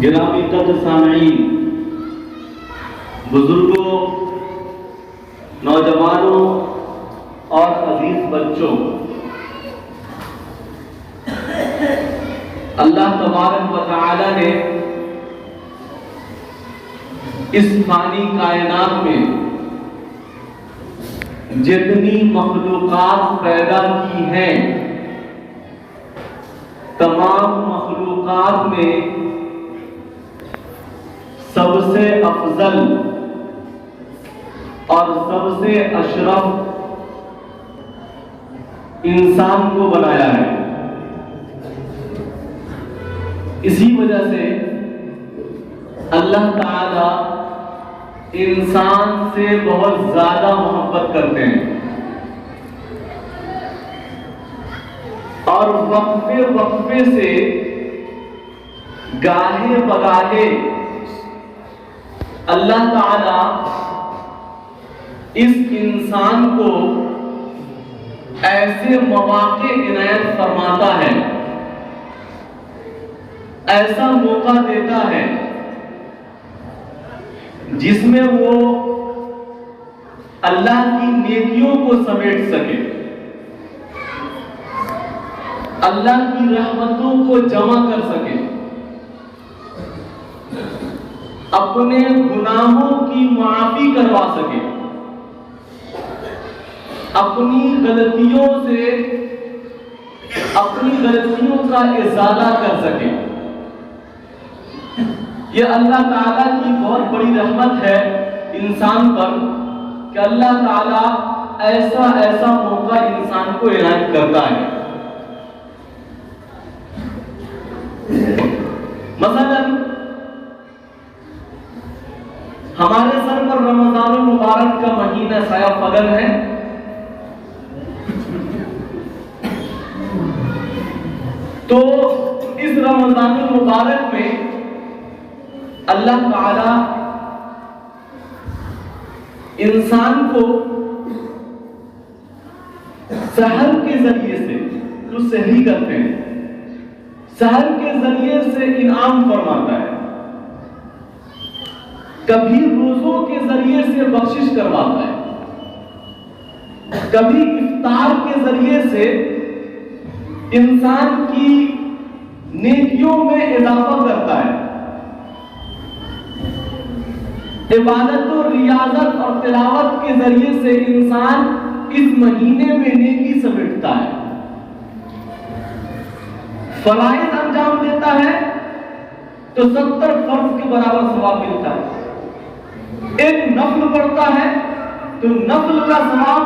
गिरामी कद्र सामईन बुजुर्गों नौजवानों और अजीज बच्चों अल्लाह तबारक व तआला ने इस फानी कायनात में जितनी मखलूकात पैदा की हैं तमाम मखलूकात में सबसे अफजल और सबसे अशरफ इंसान को बनाया है। इसी वजह से अल्लाह ताला इंसान से बहुत ज्यादा मोहब्बत करते हैं और वक्फे वक्फे से गाहे बगाहे अल्लाह ताला इस इंसान को ऐसे मौके इनायत फरमाता है, ऐसा मौका देता है जिसमें वो अल्लाह की नेकियों को समेट सके, अल्लाह की रहमतों को जमा कर सके, अपने गुनाहों की माफी करवा सके, अपनी गलतियों का इज़ाला कर सके। ये अल्लाह ताला की बहुत बड़ी रहमत है इंसान पर कि अल्लाह ताला ऐसा ऐसा मौका इंसान को इनायत करता है। मसलन हमारे सर पर रमजान मुबारक का महीना साया फगन है। तो इस रमजान मुबारक में अल्लाह ताला इंसान को सहर के जरिए से जो सहरी करते हैं, सहर के जरिए से इनाम फरमाता है, कभी रोजों के जरिए से बख्शिश करवाता है, कभी इफ्तार के जरिए से इंसान की नेकियों में इजाफा करता है, इबादत और रियाजत और तिलावत के जरिए से इंसान इस महीने में नेकी समेटता है, फराइज अंजाम देता है तो 70 फर्ज के बराबर सवाब मिलता है, एक नफल पढ़ता है तो नफल का सवाब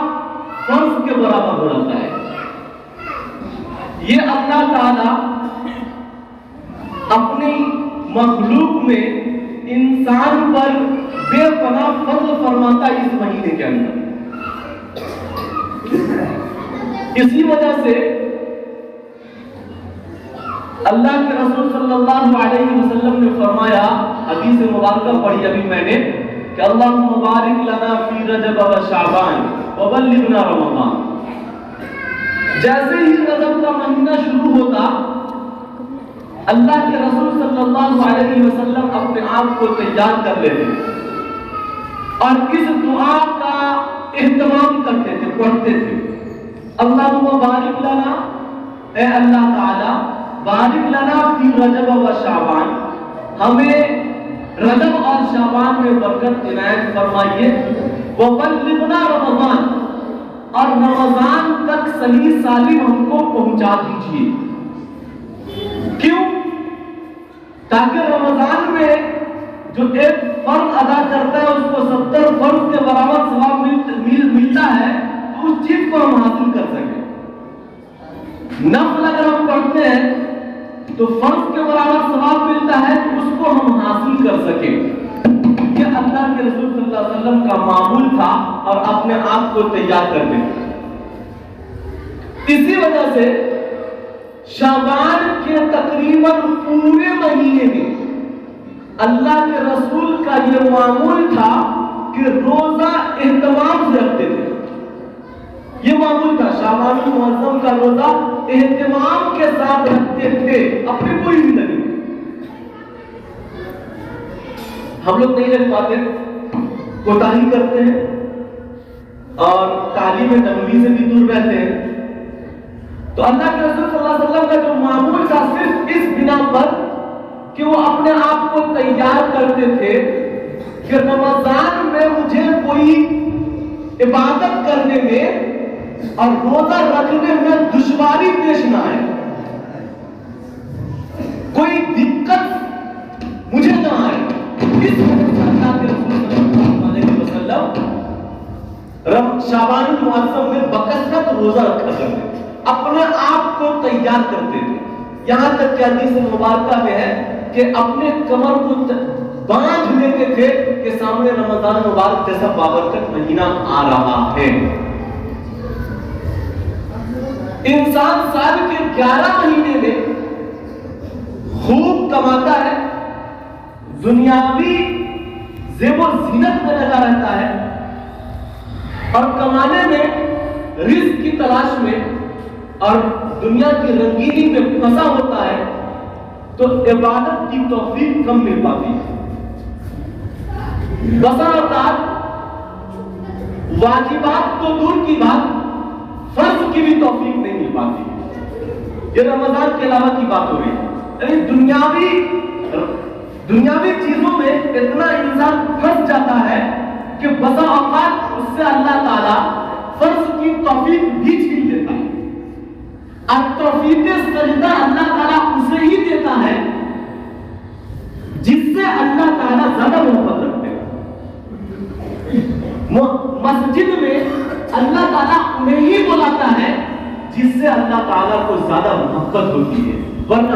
फर्ज के बराबर हो जाता है। ये अल्लाह ताला अपनी मखलूक में इंसान पर बेपनाह फज़ल फरमाता है इस महीने के अंदर। इसी वजह से अल्लाह के रसूल सल्लल्लाहु अलैहि वसल्लम ने फरमाया, हदीस मुबारक पढ़ी अभी मैंने, कि अल्लाहुम्मा बारिक लना फी रजब व शाबान व बल्लिगना रमज़ान। जैसे ही रजब का महीना शुरू होता, अल्लाह के रसूल सल्लल्लाहु अलैहि वसल्लम अपने आप को तैयार कर लेते और इस दुआ का एहतमाम करते थे, पढ़ते थे। अल्लाहुम्मा बारिक लना, ए अल्लाह ताला बारिक लना फी रजब व शाबान, हमें रजब और शाबान में बरकत इनायत फरमाइए। व बल्लिगना रमजान, और रमजान तक सही सालिम हमको पहुंचा दीजिए। क्यों? ताकि रमजान में जो एक फर्ज अदा करता है उसको 70 फर्ज के बराबर सवाब मिलता है, तो उस चीज को हम हासिल कर सकें। नफल अगर हम पढ़ते हैं तो फर्ज के बराबर सवाब मिलता है, तो उसको हम हासिल कर सकें। ये अल्लाह के रसूल सल्लल्लाहु अलैहि वसल्लम का मामूल था और अपने आप को तैयार करते थे। इसी वजह से शाबान के तकरीबन पूरे महीने में अल्लाह के रसूल का यह मामूल था कि रोजा एहतमाम से रखते थे। यह मामूल था, शाबानुल मुअज्जम का रोजा एहतमाम के साथ रखते थे अपनी पूरी जिंदगी में। हम लोग नहीं रख पाते, कोताही करते हैं और तालीम नबवी से भी दूर रहते हैं। तो अल्लाह के रसूल सल्लल्लाहु अलैहि वसल्लम का जो मामूल था सिर्फ इस बिना पर कि वो अपने आप को तैयार करते थे कि रमजान में मुझे कोई इबादत करने में और रोजा रखने में दुश्वारी पेश ना आए, कोई दिक्कत मुझे ना आए। इस वजह से अल्लाह के रसूल सल्लल्लाहु अलैहि वसल्लम शाबानुल मुअज्जम में बकसरत रोजा रखा करते थे, अपने आप को तैयार करते थे। यहां तक कि हदीस मुबारका में है कि अपने कमर को बांध लेते थे कि सामने रमजान मुबारक जैसा बाबरकत महीना आ रहा है। इंसान साल के 11 महीने में खूब कमाता है, दुनियावी ज़ेब और ज़ीनत में लगा रहता है और कमाने में, रिस्क की तलाश में और दुनिया की रंगीनी में फंसा होता है, तो इबादत की तौफीक कम मिल पाती है। बसा औकात वाजिबात तो दूर की बात, फर्ज की भी तौफीक नहीं मिल पाती। ये रमजान के अलावा की बात हो रही है। यानी दुनियावी चीजों में इतना इंसान फंस जाता है कि बसा औकात उससे अल्लाह ताला फर्ज की तौफीक भी छीन लेता है। और तौफीक सजदा अल्लाह ताला उसे ही देता है जिससे अल्लाह ताला ज्यादा मोहब्बत रखते हैं। मस्जिद में अल्लाह ताला उन्हें ही बुलाता है जिससे अल्लाह ताला को ज्यादा मोहब्बत होती है, वरना